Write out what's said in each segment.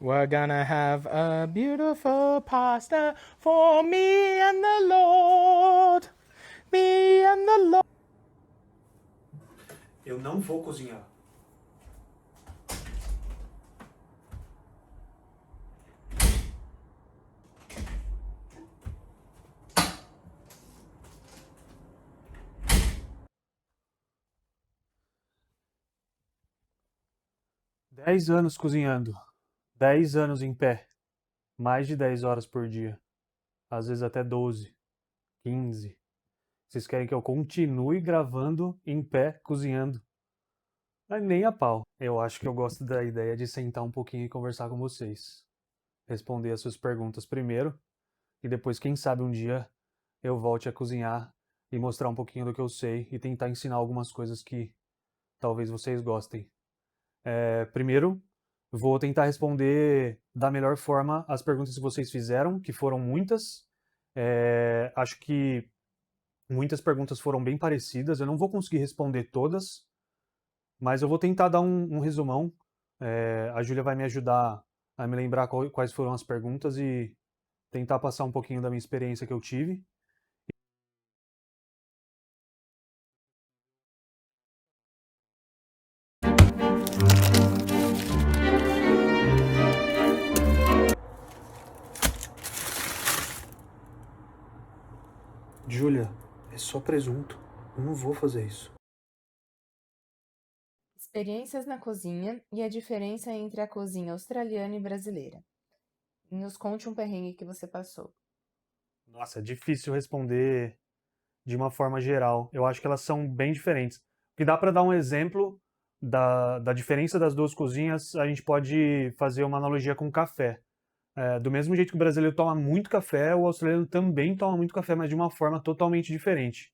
We're gonna have a beautiful pasta for me and the Lord. Me and the Lord. Eu não vou cozinhar. Dez anos cozinhando. 10 anos em pé. Mais de 10 horas por dia. Às vezes até 12, 15. Vocês querem que eu continue gravando em pé, cozinhando? Mas nem a pau. Eu acho que eu gosto da ideia de sentar um pouquinho e conversar com vocês. Responder as suas perguntas primeiro. E depois, quem sabe um dia, eu volte a cozinhar e mostrar um pouquinho do que eu sei e tentar ensinar algumas coisas que talvez vocês gostem. Primeiro, vou tentar responder da melhor forma as perguntas que vocês fizeram, que foram muitas. Acho que muitas perguntas foram bem parecidas. Eu não vou conseguir responder todas, mas eu vou tentar dar um resumão. A Júlia vai me ajudar a me lembrar quais foram as perguntas e tentar passar um pouquinho da minha experiência que eu tive. Júlia, é só presunto. Eu não vou fazer isso. Experiências na cozinha e a diferença entre a cozinha australiana e brasileira. Nos conte um perrengue que você passou. Nossa, é difícil responder de uma forma geral. Eu acho que elas são bem diferentes. O que dá para dar um exemplo da diferença das duas cozinhas, a gente pode fazer uma analogia com o café. Do mesmo jeito que o brasileiro toma muito café, o australiano também toma muito café, mas de uma forma totalmente diferente.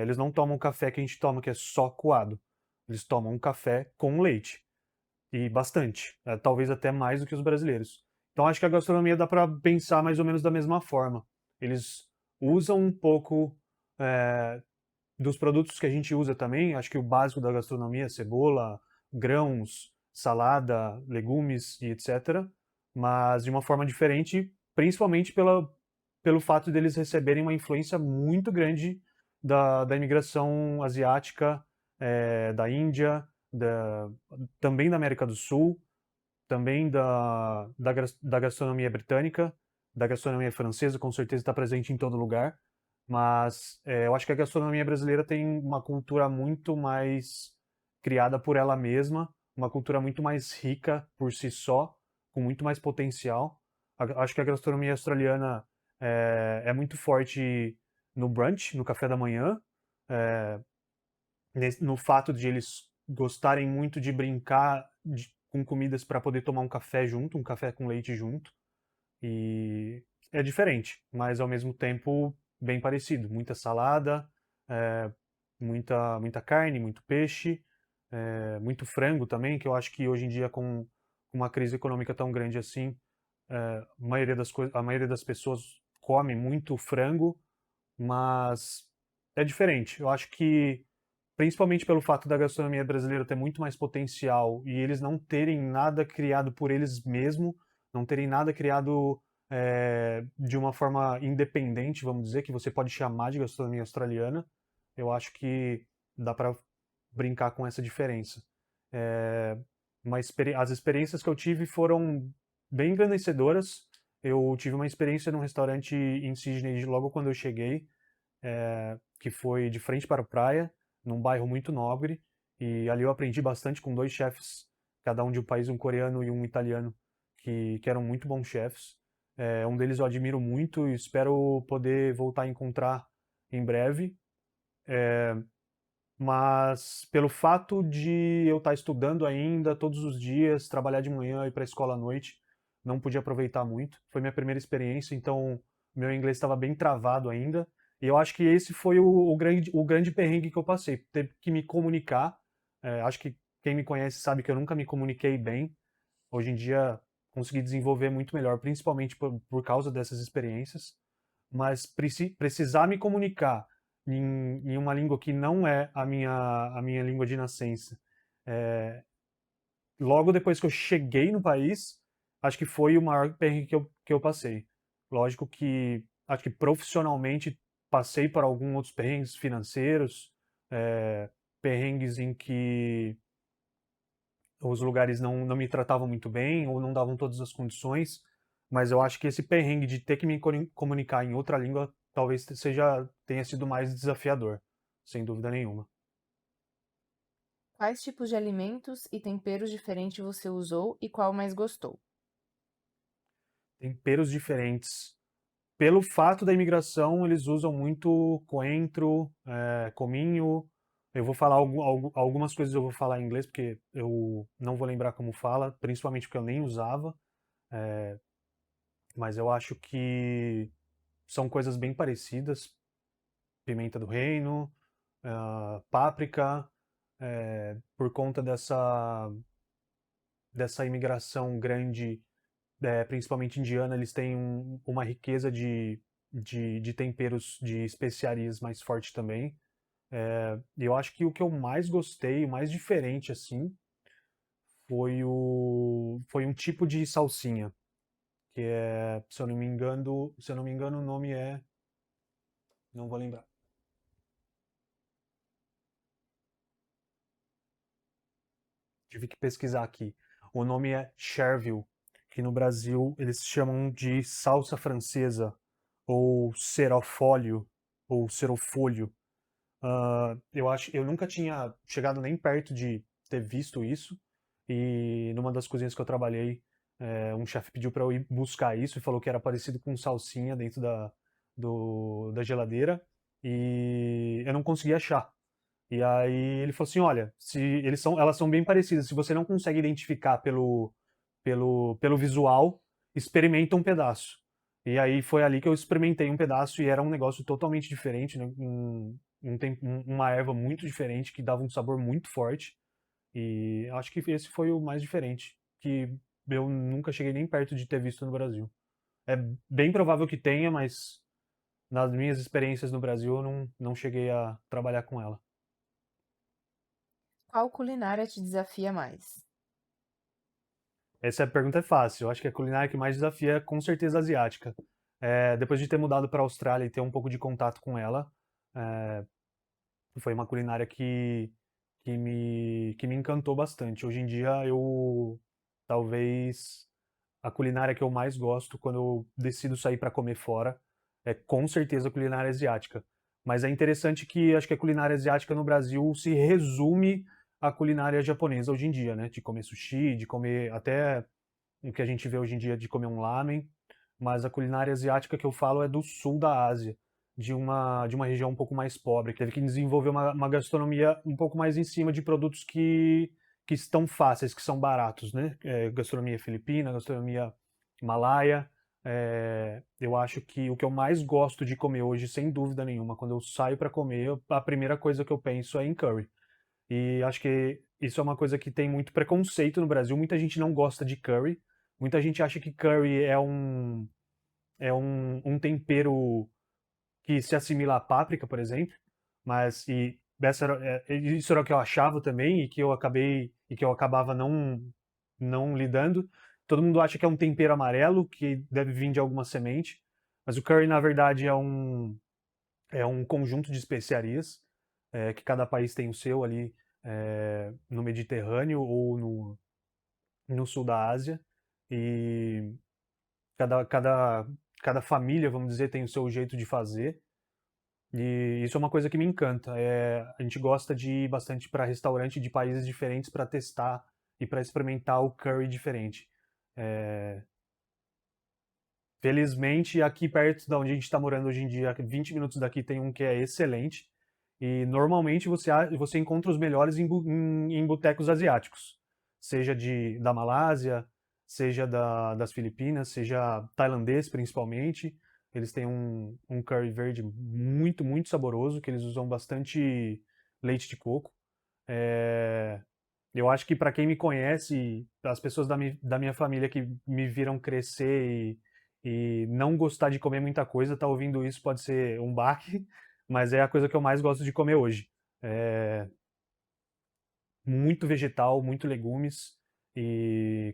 Eles não tomam o café que a gente toma, que é só coado. Eles tomam um café com leite. E bastante. Talvez até mais do que os brasileiros. Então acho que a gastronomia dá para pensar mais ou menos da mesma forma. Eles usam um pouco dos produtos que a gente usa também. Acho que o básico da gastronomia é cebola, grãos, salada, legumes e etc. Mas de uma forma diferente, principalmente pelo fato deles receberem uma influência muito grande da imigração asiática, da Índia, também da América do Sul, também da gastronomia britânica, da gastronomia francesa, com certeza está presente em todo lugar. Mas eu acho que a gastronomia brasileira tem uma cultura muito mais criada por ela mesma, uma cultura muito mais rica por si só, com muito mais potencial. Acho que a gastronomia australiana é muito forte no brunch, no café da manhã, é, no fato de eles gostarem muito de brincar com comidas para poder tomar um café junto, um café com leite junto. E é diferente, mas ao mesmo tempo bem parecido. Muita salada, é, muita carne, muito peixe, muito frango também, que eu acho que hoje em dia com uma crise econômica tão grande assim, a maioria das pessoas come muito frango, mas é diferente. Eu acho que principalmente pelo fato da gastronomia brasileira ter muito mais potencial e eles não terem nada criado por eles mesmos, não terem nada criado de uma forma independente, vamos dizer, que você pode chamar de gastronomia australiana, eu acho que dá para brincar com essa diferença. É, as experiências que eu tive foram bem engrandecedoras. Eu tive uma experiência num restaurante em Sydney logo quando eu cheguei, que foi de frente para a praia, num bairro muito nobre, e ali eu aprendi bastante com dois chefes, cada um de um país, um coreano e um italiano, que eram muito bons chefes. Um deles eu admiro muito e espero poder voltar a encontrar em breve. Mas pelo fato de eu estar estudando ainda todos os dias, trabalhar de manhã e ir para a escola à noite, não pude aproveitar muito. Foi minha primeira experiência, então meu inglês estava bem travado ainda. E eu acho que esse foi o grande perrengue que eu passei. Ter que me comunicar. Acho que quem me conhece sabe que eu nunca me comuniquei bem. Hoje em dia consegui desenvolver muito melhor, principalmente por causa dessas experiências. Mas precisar me comunicar em uma língua que não é a minha língua de nascença. É, Logo depois que eu cheguei no país, acho que foi o maior perrengue que eu passei. Lógico que acho que profissionalmente passei por alguns outros perrengues financeiros, perrengues em que os lugares não me tratavam muito bem ou não davam todas as condições, mas eu acho que esse perrengue de ter que me comunicar em outra língua talvez tenha sido mais desafiador, sem dúvida nenhuma. Quais tipos de alimentos e temperos diferentes você usou e qual mais gostou? Temperos diferentes. Pelo fato da imigração, eles usam muito coentro, cominho. Eu vou falar algumas coisas eu vou falar em inglês porque eu não vou lembrar como fala, principalmente porque eu nem usava, mas eu acho que são coisas bem parecidas. Pimenta do reino, páprica, por conta dessa imigração grande, principalmente indiana, eles têm uma riqueza de temperos, de especiarias mais forte também. E eu acho que o que eu mais gostei, o mais diferente assim, foi um tipo de salsinha, que se eu não me engano, o nome não vou lembrar. Tive que pesquisar aqui. O nome é Chervil, que no Brasil eles chamam de salsa francesa, ou cerofólio, ou cerofólio. Eu nunca tinha chegado nem perto de ter visto isso, e numa das cozinhas que eu trabalhei, um chefe pediu para eu ir buscar isso e falou que era parecido com salsinha dentro da geladeira, e eu não conseguia achar. E aí ele falou assim, olha, se elas são bem parecidas, se você não consegue identificar pelo visual, experimenta um pedaço. E aí foi ali que eu experimentei um pedaço e era um negócio totalmente diferente, né? Uma erva muito diferente que dava um sabor muito forte. E acho que esse foi o mais diferente, que eu nunca cheguei nem perto de ter visto no Brasil. É bem provável que tenha, mas nas minhas experiências no Brasil eu não cheguei a trabalhar com ela. Qual culinária te desafia mais? Essa pergunta é fácil. Eu acho que a culinária que mais desafia é com certeza asiática. Depois de ter mudado para a Austrália e ter um pouco de contato com ela, é, foi uma culinária que me encantou bastante. Hoje em dia, talvez a culinária que eu mais gosto quando eu decido sair para comer fora é com certeza a culinária asiática. Mas é interessante que acho que a culinária asiática no Brasil se resume à culinária japonesa hoje em dia, né? De comer sushi, de comer até o que a gente vê hoje em dia de comer um lamen, mas a culinária asiática que eu falo é do sul da Ásia, de uma região um pouco mais pobre, que teve que desenvolver uma gastronomia um pouco mais em cima de produtos que estão fáceis, que são baratos, né? Gastronomia filipina, gastronomia malaia. Eu acho que o que eu mais gosto de comer hoje, sem dúvida nenhuma, quando eu saio para comer, a primeira coisa que eu penso é em curry. E acho que isso é uma coisa que tem muito preconceito no Brasil. Muita gente não gosta de curry. Muita gente acha que curry é um tempero que se assimila à páprica, por exemplo. Mas isso era o que eu achava também e que eu acabava não lidando. Todo mundo acha que é um tempero amarelo que deve vir de alguma semente, mas o curry na verdade é um conjunto de especiarias, que cada país tem o seu ali, no Mediterrâneo ou no sul da Ásia. E cada, cada, cada família, vamos dizer, tem o seu jeito de fazer. E isso é uma coisa que me encanta. A gente gosta de ir bastante para restaurante de países diferentes para testar e para experimentar o curry diferente. Felizmente, aqui perto de onde a gente está morando hoje em dia, 20 minutos daqui, tem um que é excelente. E normalmente você encontra os melhores em botecos asiáticos, seja da Malásia, seja das Filipinas, seja tailandês principalmente. Eles têm um curry verde muito, muito saboroso, que eles usam bastante leite de coco. É, eu acho que para quem me conhece, as pessoas da minha família que me viram crescer e não gostar de comer muita coisa, tá ouvindo isso pode ser um baque, mas é a coisa que eu mais gosto de comer hoje. É muito vegetal, muito legumes e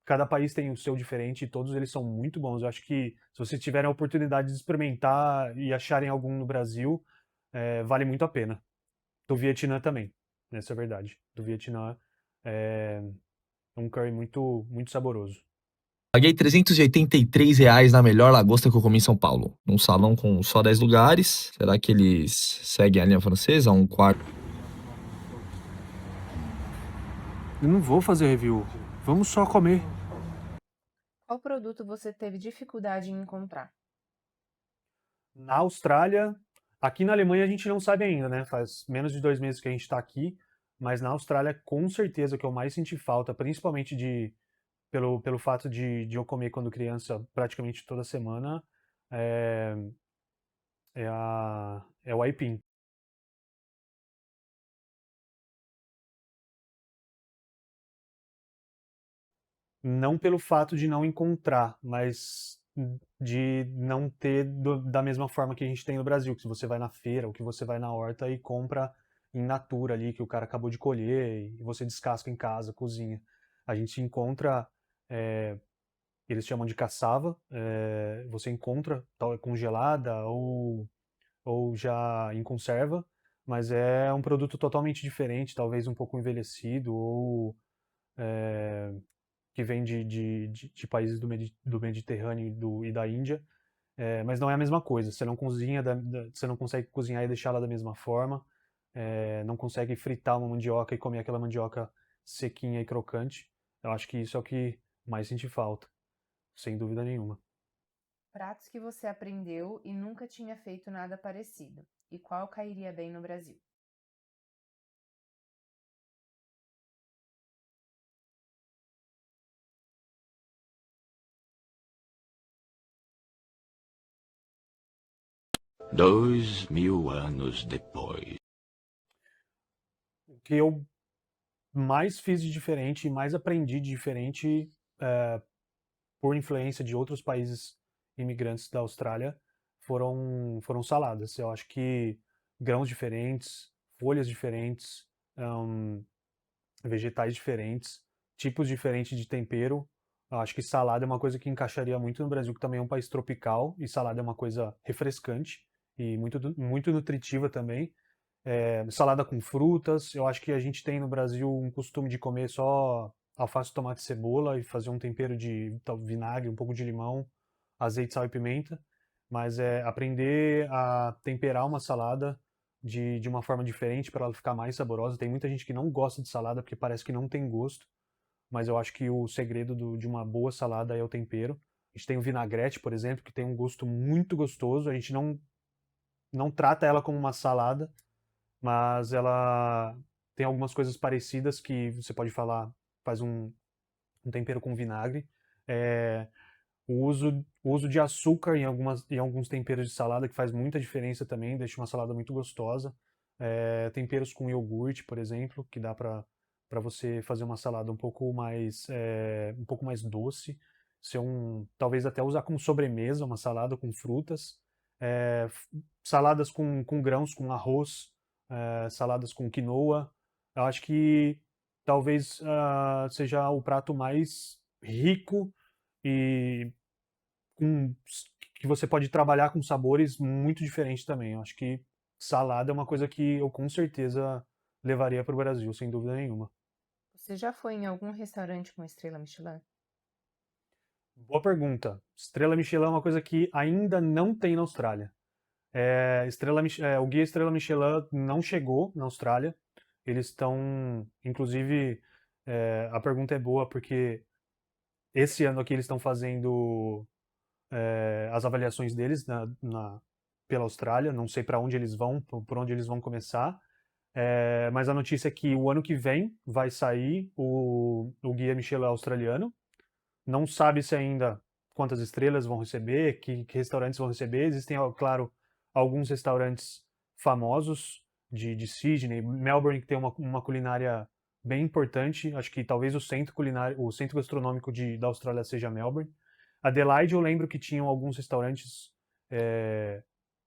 cada país tem o seu diferente e todos eles são muito bons. Eu acho que se vocês tiverem a oportunidade de experimentar e acharem algum no Brasil, vale muito a pena. Do Vietnã também, essa é a verdade. Do Vietnã é um curry muito, muito saboroso. Paguei R$ 383 na melhor lagosta que eu comi em São Paulo. Num salão com só 10 lugares. Será que eles seguem a linha francesa? Um quarto. Eu não vou fazer review. Vamos só comer. Qual produto você teve dificuldade em encontrar? Na Austrália, aqui na Alemanha a gente não sabe ainda, né? Faz menos de 2 meses que a gente está aqui, mas na Austrália, com certeza, que eu mais senti falta, principalmente pelo fato de eu comer quando criança praticamente toda semana, é, é o aipim. Não pelo fato de não encontrar, mas de não ter da mesma forma que a gente tem no Brasil, que você vai na feira ou que você vai na horta e compra in natura ali, que o cara acabou de colher e você descasca em casa, cozinha. A gente encontra, eles chamam de caçava, você encontra congelada ou já em conserva, mas é um produto totalmente diferente, talvez um pouco envelhecido ou que vem de países do Mediterrâneo e da Índia, mas não é a mesma coisa. Você não cozinha, você não consegue cozinhar e deixá-la da mesma forma, não consegue fritar uma mandioca e comer aquela mandioca sequinha e crocante. Eu acho que isso é o que mais senti falta, sem dúvida nenhuma. Pratos que você aprendeu e nunca tinha feito nada parecido. E qual cairia bem no Brasil? Dois mil anos depois. O que eu mais fiz de diferente e mais aprendi de diferente por influência de outros países imigrantes da Austrália foram saladas. Eu acho que grãos diferentes, folhas diferentes, vegetais diferentes, tipos diferentes de tempero. Eu acho que salada é uma coisa que encaixaria muito no Brasil, que também é um país tropical, e salada é uma coisa refrescante e muito nutritiva também. Salada com frutas. Eu acho que a gente tem no Brasil um costume de comer só alface, tomate e cebola e fazer um tempero de vinagre, um pouco de limão, azeite, sal e pimenta. Mas aprender a temperar uma salada de uma forma diferente para ela ficar mais saborosa. Tem muita gente que não gosta de salada porque parece que não tem gosto, mas eu acho que o segredo de uma boa salada é o tempero. A gente tem o vinagrete, por exemplo, que tem um gosto muito gostoso. A gente não trata ela como uma salada, mas ela tem algumas coisas parecidas que você pode falar, faz um tempero com vinagre. É, o uso de açúcar em alguns temperos de salada que faz muita diferença também, deixa uma salada muito gostosa. Temperos com iogurte, por exemplo, que dá para você fazer uma salada um pouco mais doce. Talvez até usar como sobremesa uma salada com frutas. Saladas com grãos, com arroz, saladas com quinoa. Eu acho que talvez seja o prato mais rico e com, que você pode trabalhar com sabores muito diferentes também. Eu acho que salada é uma coisa que eu com certeza levaria para o Brasil, sem dúvida nenhuma. Você já foi em algum restaurante com estrela Michelin? Boa pergunta. Estrela Michelin é uma coisa que ainda não tem na Austrália. O guia Estrela Michelin não chegou na Austrália. Eles estão, inclusive, a pergunta é boa porque esse ano aqui eles estão fazendo as avaliações deles pela Austrália. Não sei para onde eles vão, por onde eles vão começar. Mas a notícia é que o ano que vem vai sair o guia Michelin australiano. Não sabe se ainda quantas estrelas vão receber, que restaurantes vão receber. Existem, claro, alguns restaurantes famosos de Sydney, Melbourne, que tem uma culinária bem importante. Acho que talvez o centro gastronômico da Austrália seja Melbourne. Adelaide, eu lembro que tinham alguns restaurantes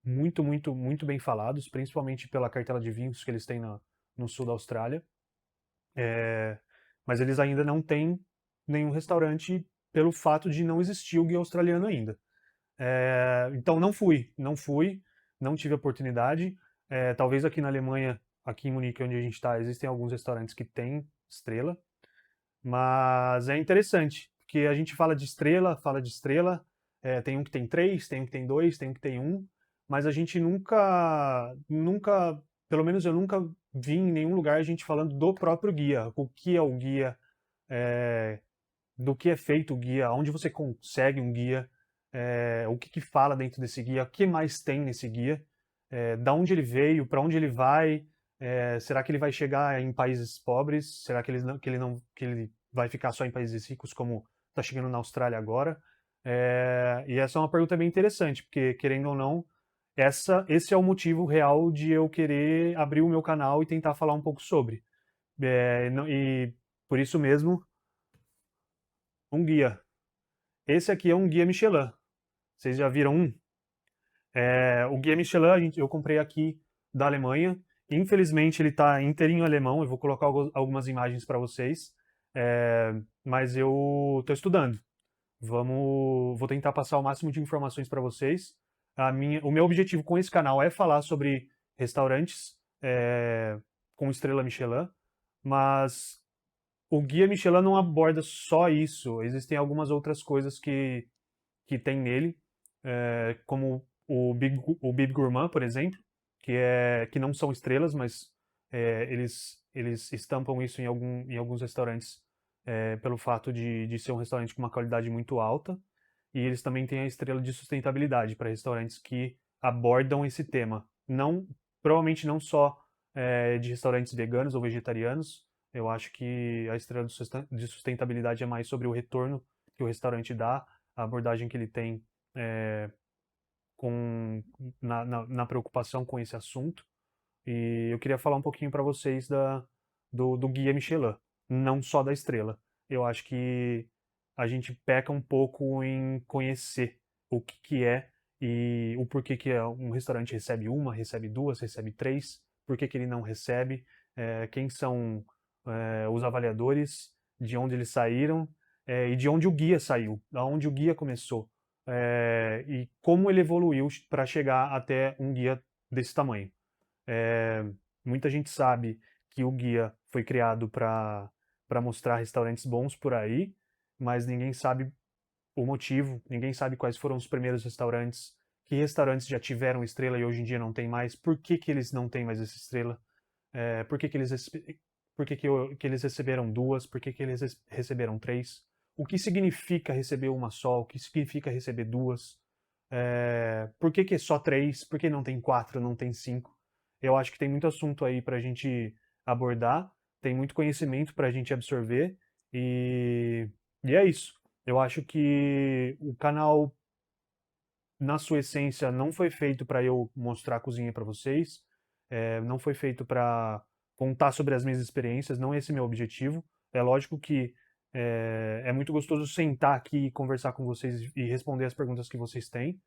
muito, muito, muito bem falados, principalmente pela cartela de vinhos que eles têm no sul da Austrália. Mas eles ainda não têm nenhum restaurante pelo fato de não existir o guia australiano ainda. Então não fui, não tive a oportunidade. Talvez aqui na Alemanha, aqui em Munique, onde a gente está, existem alguns restaurantes que têm estrela, mas é interessante, porque a gente fala de estrela, tem um que tem 3, tem um que tem 2, tem um que tem 1, mas a gente nunca, pelo menos eu nunca vi em nenhum lugar a gente falando do próprio guia, o que é o guia, do que é feito o guia, onde você consegue um guia, o que fala dentro desse guia, o que mais tem nesse guia, da onde ele veio, para onde ele vai, será que ele vai chegar em países pobres? Será que ele vai ficar só em países ricos, como está chegando na Austrália agora? E essa é uma pergunta bem interessante, porque, querendo ou não, esse é o motivo real de eu querer abrir o meu canal e tentar falar um pouco sobre. E por isso mesmo, um guia. Esse aqui é um guia Michelin. Vocês já viram um? O guia Michelin eu comprei aqui da Alemanha. Infelizmente ele está inteirinho alemão. Eu vou colocar algumas imagens para vocês. Mas eu estou estudando. Vou tentar passar o máximo de informações para vocês. O meu objetivo com esse canal é falar sobre restaurantes com estrela Michelin, mas o guia Michelin não aborda só isso. Existem algumas outras coisas que tem nele, como o Bib Gourmand, por exemplo, que não são estrelas, mas eles estampam isso em alguns restaurantes pelo fato de ser um restaurante com uma qualidade muito alta. E eles também têm a estrela de sustentabilidade para restaurantes que abordam esse tema. Provavelmente não só de restaurantes veganos ou vegetarianos. Eu acho que a estrela de sustentabilidade é mais sobre o retorno que o restaurante dá, a abordagem que ele tem na preocupação com esse assunto. E eu queria falar um pouquinho para vocês do guia Michelin, não só da estrela. Eu acho que a gente peca um pouco em conhecer o que é e o porquê que um restaurante recebe uma, recebe duas, recebe três, por que ele não recebe, quem são os avaliadores, de onde eles saíram e de onde o guia saiu, da onde o guia começou e como ele evoluiu para chegar até um guia desse tamanho. Muita gente sabe que o guia foi criado para mostrar restaurantes bons por aí, mas ninguém sabe o motivo, ninguém sabe quais foram os primeiros restaurantes, que restaurantes já tiveram estrela e hoje em dia não tem mais, por que eles não têm mais essa estrela, por que eles receberam duas, por que eles receberam três, o que significa receber uma só, o que significa receber duas, por que é só três, por que não tem quatro, não tem cinco. Eu acho que tem muito assunto aí pra gente abordar, tem muito conhecimento pra gente absorver e é isso. Eu acho que o canal, na sua essência, não foi feito para eu mostrar a cozinha para vocês, não foi feito para contar sobre as minhas experiências, não é esse meu objetivo. É lógico que é muito gostoso sentar aqui e conversar com vocês e responder as perguntas que vocês têm,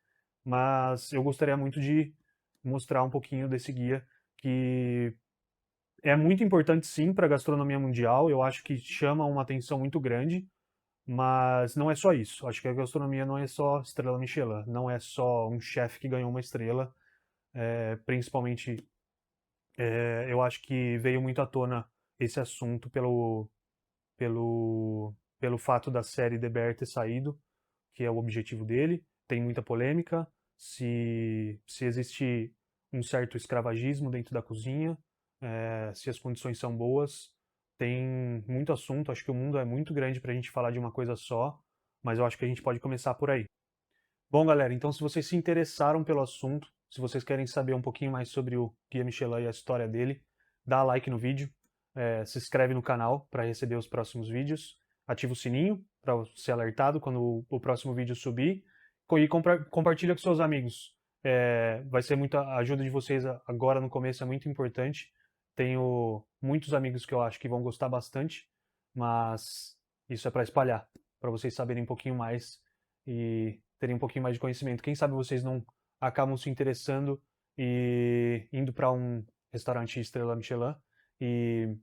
mas eu gostaria muito de mostrar um pouquinho desse guia que é muito importante sim para a gastronomia mundial. Eu acho que chama uma atenção muito grande, mas não é só isso. Acho que a gastronomia não é só estrela Michelin, não é só um chefe que ganhou uma estrela. Principalmente, eu acho que veio muito à tona esse assunto pelo fato da série The Bear ter saído, que é o objetivo dele. Tem muita polêmica se existe um certo escravagismo dentro da cozinha, se as condições são boas. Tem muito assunto, acho que o mundo é muito grande para a gente falar de uma coisa só, mas eu acho que a gente pode começar por aí. Bom, galera, então se vocês se interessaram pelo assunto, se vocês querem saber um pouquinho mais sobre o Guia Michelin e a história dele, dá like no vídeo, se inscreve no canal para receber os próximos vídeos, ativa o sininho para ser alertado quando o próximo vídeo subir e compartilha com seus amigos. Vai ser muita ajuda de vocês agora no começo, é muito importante. Tenho muitos amigos que eu acho que vão gostar bastante, mas isso é para espalhar, para vocês saberem um pouquinho mais e terem um pouquinho mais de conhecimento. Quem sabe vocês não acabam se interessando e indo para um restaurante estrela Michelin e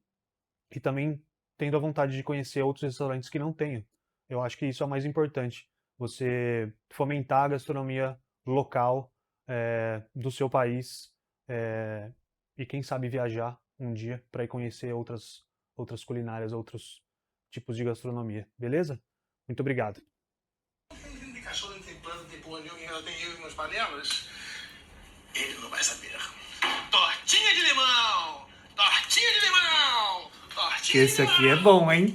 também tendo a vontade de conhecer outros restaurantes que não tenho. Eu acho que isso é o mais importante. Você fomentar a gastronomia local do seu país e quem sabe viajar um dia para ir conhecer outras culinárias, outros tipos de gastronomia. Beleza? Muito obrigado. Não tem cachorro, não tem planta, não tem porra nenhuma, ela tem eu e meus panelas. Ele não vai saber. Tortinha de limão! Tortinha de limão! Tortinha Esse de aqui é limão! bom, hein?